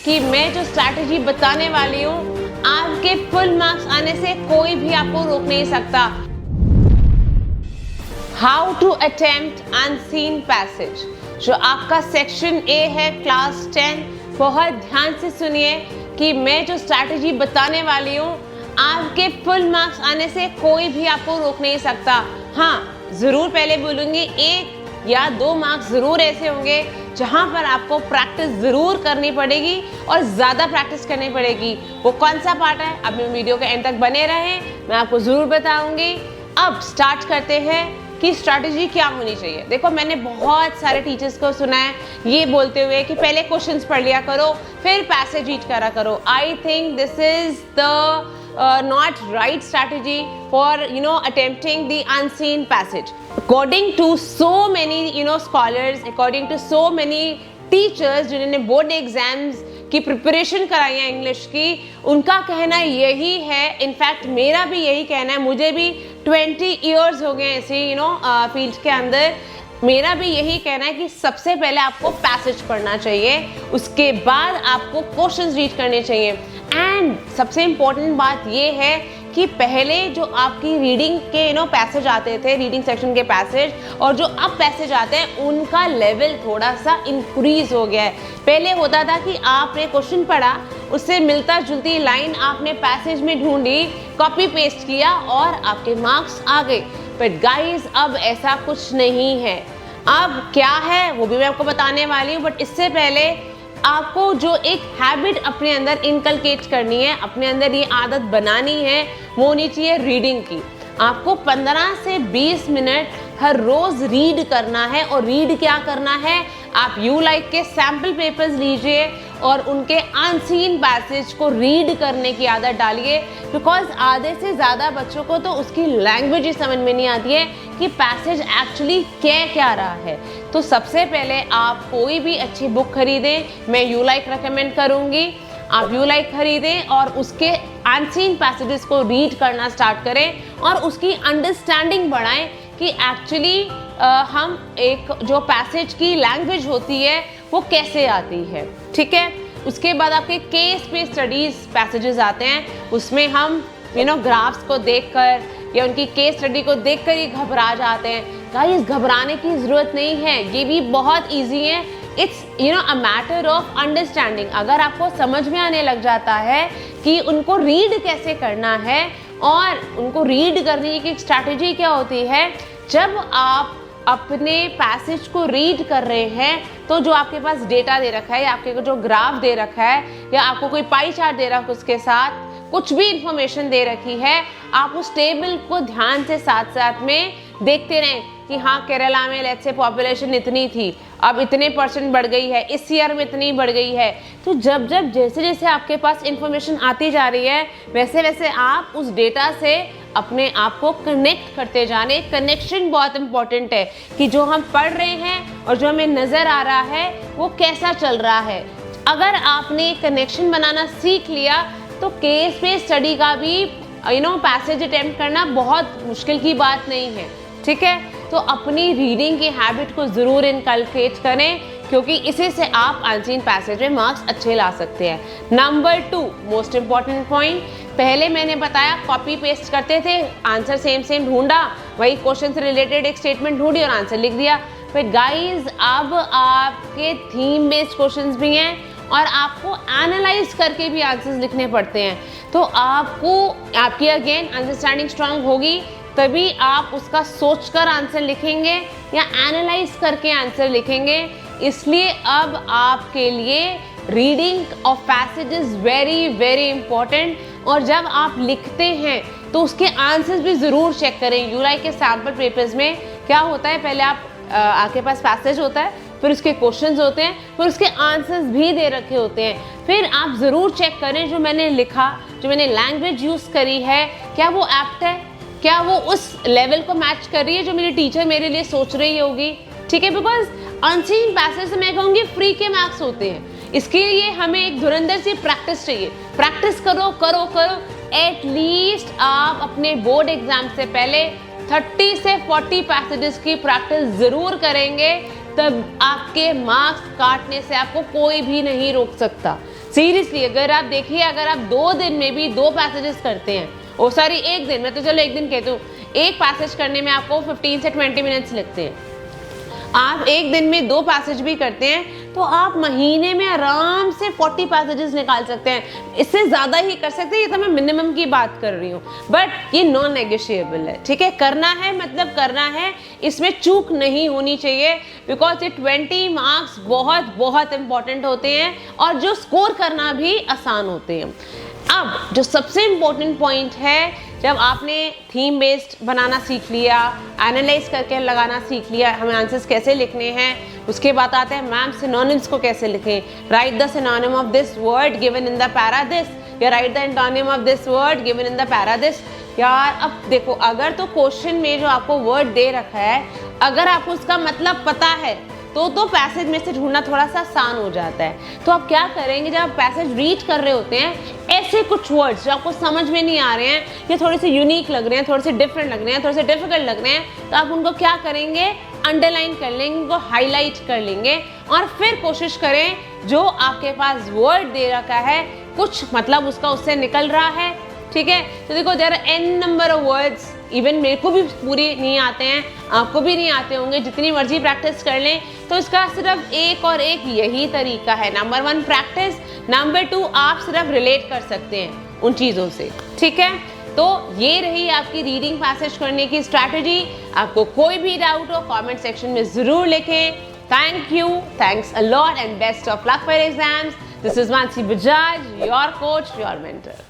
कि मैं जो स्ट्रैटेजी बताने वाली हूँ आपके फुल मार्क्स आने से कोई भी आपको रोक नहीं सकता। How to attempt unseen passage, जो आपका सेक्शन ए है क्लास 10, बहुत ध्यान से सुनिए कि मैं जो स्ट्रैटेजी बताने वाली हूँ आपके फुल मार्क्स आने से कोई भी आपको रोक नहीं सकता। हाँ, जरूर पहले बोलूंगी 1 या 2 मार्क्स जरूर ऐसे होंगे जहां पर आपको प्रैक्टिस जरूर करनी पड़ेगी और ज्यादा प्रैक्टिस करनी पड़ेगी। वो कौन सा पार्ट है, अब मैं वीडियो के एंड तक बने रहें, मैं आपको जरूर बताऊंगी। अब स्टार्ट करते हैं कि स्ट्रैटेजी क्या होनी चाहिए। देखो, मैंने बहुत सारे टीचर्स को सुना है ये बोलते हुए कि पहले क्वेश्चंस पढ़ लिया करो फिर पैसेज रीड करा करो। I think this is the not right strategy for attempting the unseen passage. According to so many scholars, according to so many teachers जिन्होंने बोर्ड एग्जाम्स की प्रिपरेशन कराई है इंग्लिश की, उनका कहना यही है, इनफैक्ट मेरा भी यही कहना है, मुझे भी 20 years हो गए ऐसे फील्ड के अंदर, मेरा भी यही कहना है कि सबसे पहले आपको पैसेज पढ़ना चाहिए, उसके बाद आपको क्वेश्चंस रीड करने चाहिए। एंड सबसे इम्पोर्टेंट बात ये है कि पहले जो आपकी रीडिंग के पैसेज आते थे, रीडिंग सेक्शन के पैसेज, और जो अब पैसेज आते हैं उनका लेवल थोड़ा सा इंक्रीज हो गया है। पहले होता था कि आपने क्वेश्चन पढ़ा, उससे मिलता जुलती लाइन आपने पैसेज में ढूंढी, कॉपी पेस्ट किया और आपके मार्क्स आ गए। बट गाइज, अब ऐसा कुछ नहीं है। अब क्या है वो भी मैं आपको बताने वाली हूँ, बट इससे पहले आपको जो एक हैबिट अपने अंदर इनकलकेट करनी है, अपने अंदर ये आदत बनानी है, वो होनी चाहिए रीडिंग की। आपको 15 से 20 मिनट हर रोज रीड करना है। और रीड क्या करना है, आप यू लाइक के सैम्पल पेपर्स लीजिए और उनके अनसीन पैसेज को रीड करने की आदत डालिए। बिकॉज आधे से ज़्यादा बच्चों को तो उसकी लैंग्वेज ही समझ में नहीं आती है कि पैसेज एक्चुअली कह क्या रहा है। तो सबसे पहले आप कोई भी अच्छी बुक खरीदें, मैं यू लाइक रेकमेंड करूँगी, आप यू लाइक खरीदें और उसके अनसीन पैसेजेस को रीड करना स्टार्ट करें और उसकी अंडरस्टैंडिंग बढ़ाएं कि एक्चुअली हम एक जो पैसेज की लैंग्वेज होती है वो कैसे आती है। ठीक है, उसके बाद आपके केस पे स्टडीज पैसेजेस आते हैं, उसमें हम ग्राफ्स को देखकर या उनकी केस स्टडी को देखकर ही घबरा जाते हैं। गाइस, घबराने की ज़रूरत नहीं है, ये भी बहुत ईजी है। It's a matter of understanding. अगर आपको समझ में आने लग जाता है कि उनको रीड कैसे करना है और उनको रीड करने की स्ट्रैटेजी क्या होती है, जब आप अपने पैसेज को रीड कर रहे हैं तो जो आपके पास डेटा दे रखा है या आपके जो ग्राफ दे रखा है या आपको कोई पाई चार्ट दे रखा है, उसके साथ कुछ भी इंफॉर्मेशन दे रखी है, आप उस टेबल को ध्यान से साथ साथ में देखते रहें कि हाँ, केरला में लेट्स से पॉपुलेशन इतनी थी, अब इतने % बढ़ गई है, इस ईयर में इतनी बढ़ गई है। तो जब जैसे जैसे आपके पास इंफॉर्मेशन आती जा रही है, वैसे वैसे आप उस डेटा से अपने आप को कनेक्ट करते जाने। कनेक्शन बहुत इंपॉर्टेंट है कि जो हम पढ़ रहे हैं और जो हमें नज़र आ रहा है वो कैसा चल रहा है। अगर आपने कनेक्शन बनाना सीख लिया तो केस पे स्टडी का भी पैसेज अटेम्प्ट करना बहुत मुश्किल की बात नहीं है। ठीक है, तो अपनी रीडिंग की हैबिट को ज़रूर इनकलकेट करें, क्योंकि इसी से आप अनसीन पैसेज में मार्क्स अच्छे ला सकते हैं। नंबर 2 मोस्ट इम्पॉर्टेंट पॉइंट, पहले मैंने बताया कॉपी पेस्ट करते थे, आंसर सेम ढूंढा, वही क्वेश्चन से रिलेटेड एक स्टेटमेंट ढूंढी और आंसर लिख दिया। फिर गाइज, अब आपके थीम बेस्ड क्वेश्चंस भी हैं और आपको एनालाइज करके भी आंसर्स लिखने पड़ते हैं। तो आपकी अगेन अंडरस्टैंडिंग स्ट्रांग होगी, तभी आप उसका सोचकर आंसर लिखेंगे या एनालाइज करके आंसर लिखेंगे। इसलिए अब आपके लिए reading of passages very very important. और जब आप लिखते हैं तो उसके आंसर्स भी ज़रूर चेक करें। यू लाइक के सैम्पल पेपर्स में क्या होता है, पहले आपके पास पैसेज होता है, फिर उसके क्वेश्चंस होते हैं, फिर उसके आंसर्स भी दे रखे होते हैं। फिर आप ज़रूर चेक करें जो मैंने लिखा, जो मैंने लैंग्वेज यूज़ करी है, क्या वो एप्ट है, क्या वो उस लेवल को मैच कर रही है जो मेरी टीचर मेरे लिए सोच रही होगी। ठीक है, बिकॉज अनसीन पैसेज से मैं कहूँगी फ्री के मार्क्स होते हैं। इसके लिए हमें एक धुरंधर सी प्रैक्टिस चाहिए। प्रैक्टिस करो करो करो, एटलीस्ट आप अपने बोर्ड एग्जाम से पहले 30 से 40 पैसेजेस की प्रैक्टिस ज़रूर करेंगे, तब आपके मार्क्स काटने से आपको कोई भी नहीं रोक सकता। सीरियसली अगर आप देखिए, अगर आप 2 दिन में भी 2 पैसेजेस करते हैं, ओ सॉरी 1 दिन में, तो चलो 1 दिन कहती हूँ, एक पैसेज करने में आपको 15 से 20 मिनट्स लगते हैं, आप 1 दिन में 2 पैसेज भी करते हैं तो आप महीने में आराम से 40 पैसेजेस निकाल सकते हैं। इससे ज़्यादा ही कर सकते हैं, ये तो मैं मिनिमम की बात कर रही हूँ, बट ये नॉन नेगोशिएबल है, ठीक है। करना है मतलब करना है, इसमें चूक नहीं होनी चाहिए, बिकॉज ये 20 मार्क्स बहुत बहुत इंपॉर्टेंट होते हैं और जो स्कोर करना भी आसान होते हैं। अब जो सबसे इम्पोर्टेंट पॉइंट है, जब आपने थीम बेस्ड बनाना सीख लिया, एनालाइज करके लगाना सीख लिया, हमें आंसर्स कैसे लिखने हैं, उसके बाद आते हैं मैम सिनोनिम्स को कैसे लिखें। Write the synonym of this word given in the para this, या write the antonym of this word given in the para this. यार अब देखो, अगर तो क्वेश्चन में जो आपको वर्ड दे रखा है, अगर आपको उसका मतलब पता है तो पैसेज में से ढूंढना थोड़ा सा आसान हो जाता है। तो आप क्या करेंगे, जब आप पैसेज रीड कर रहे होते हैं, ऐसे कुछ वर्ड्स जो आपको समझ में नहीं आ रहे हैं, या थोड़े से यूनिक लग रहे हैं, थोड़े से डिफरेंट लग रहे हैं, थोड़े से डिफिकल्ट लग रहे हैं, तो आप उनको क्या करेंगे, अंडरलाइन कर लेंगे, उनको हाईलाइट कर लेंगे और फिर कोशिश करें जो आपके पास वर्ड दे रखा है कुछ मतलब उसका उससे निकल रहा है, ठीक है। तो देखो, there are n number of words, even मेरे को भी पूरी नहीं आते हैं, आपको भी नहीं आते होंगे, जितनी मर्जी प्रैक्टिस कर लें, तो इसका सिर्फ एक और एक यही तरीका है। नंबर 1 प्रैक्टिस, नंबर 2 आप सिर्फ रिलेट कर सकते हैं उन चीज़ों से, ठीक है। तो ये रही आपकी रीडिंग पैसेज करने की स्ट्रैटेजी। आपको कोई भी डाउट हो कमेंट सेक्शन में ज़रूर लिखें। Thank you, thanks a lot and best of luck for exams. This is Mansi Bajaj, your coach, your mentor.